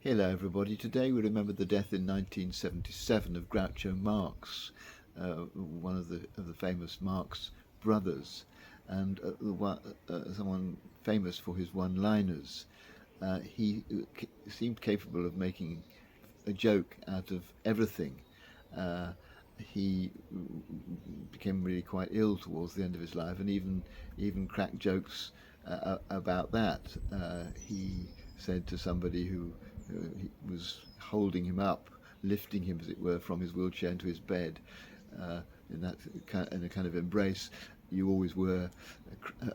Hello everybody. Today we remember the death in 1977 of Groucho Marx, one of the famous Marx brothers, and someone famous for his one-liners. He seemed capable of making a joke out of everything. He became really quite ill towards the end of his life, and even cracked jokes about that. He said to somebody who he was holding him up, lifting him, as it were, from his wheelchair into his bed, in a kind of embrace, "You always were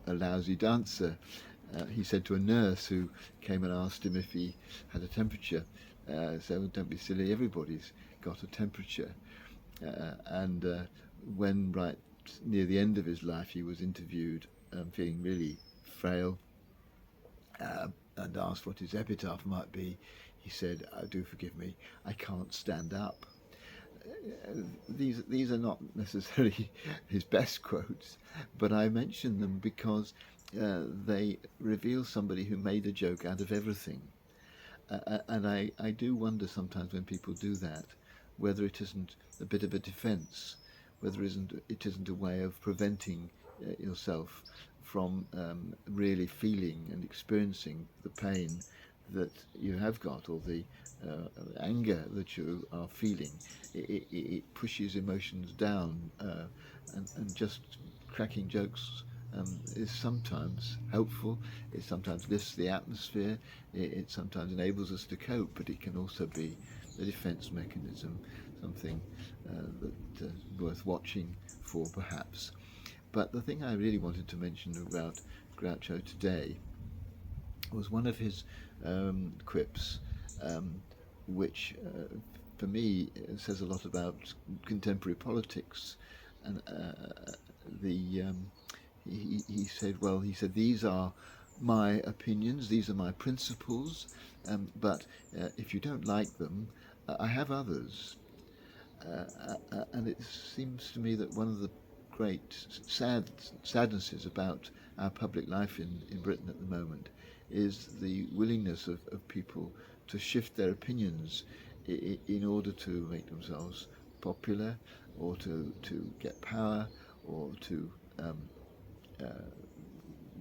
a lousy dancer." He said to a nurse who came and asked him if he had a temperature, "So don't be silly, everybody's got a temperature." When right near the end of his life he was interviewed, feeling really frail, and asked what his epitaph might be, he said, "Do forgive me, I can't stand up." These are not necessarily his best quotes, but I mention them because they reveal somebody who made a joke out of everything. And I do wonder sometimes when people do that, whether it isn't a bit of a defence, whether it isn't a way of preventing yourself from really feeling and experiencing the pain that you have got, or the anger that you are feeling. It pushes emotions down, and just cracking jokes is sometimes helpful. It sometimes lifts the atmosphere. It sometimes enables us to cope, but it can also be a defence mechanism, something that worth watching for, perhaps. But the thing I really wanted to mention about Groucho today was one of his quips, which for me says a lot about contemporary politics. And he said, "These are my opinions, these are my principles, but if you don't like them, I have others." And it seems to me that one of the great sadnesses about our public life in Britain at the moment is the willingness of people to shift their opinions in order to make themselves popular, or to get power, or to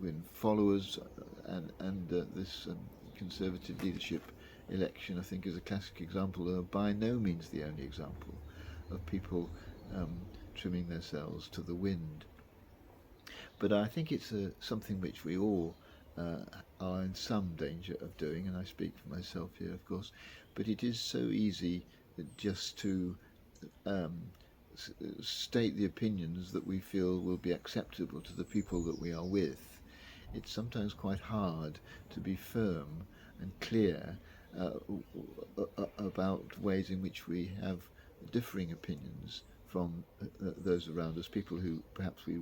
win followers. And this Conservative leadership election, I think, is a classic example, by no means the only example, of people trimming themselves to the wind. But I think it's something which we all are in some danger of doing, and I speak for myself here, of course. But it is so easy just to state the opinions that we feel will be acceptable to the people that we are with. It's sometimes quite hard to be firm and clear about ways in which we have differing opinions from those around us, people who perhaps we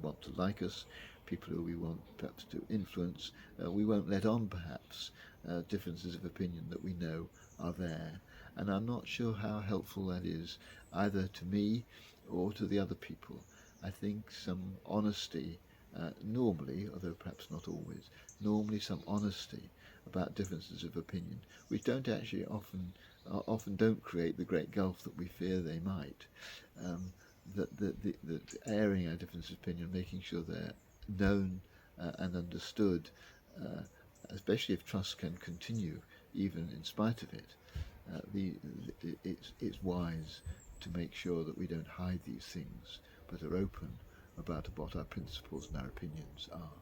want to like us, people who we want perhaps to influence. We won't let on perhaps differences of opinion that we know are there. And I'm not sure how helpful that is, either to me or to the other people. I think some honesty, normally, although perhaps not always, normally some honesty about differences of opinion, which don't actually often don't create the great gulf that we fear they might. That airing our differences of opinion, making sure they're known and understood, especially if trust can continue even in spite of it. It's wise to make sure that we don't hide these things, but are open about what our principles and our opinions are.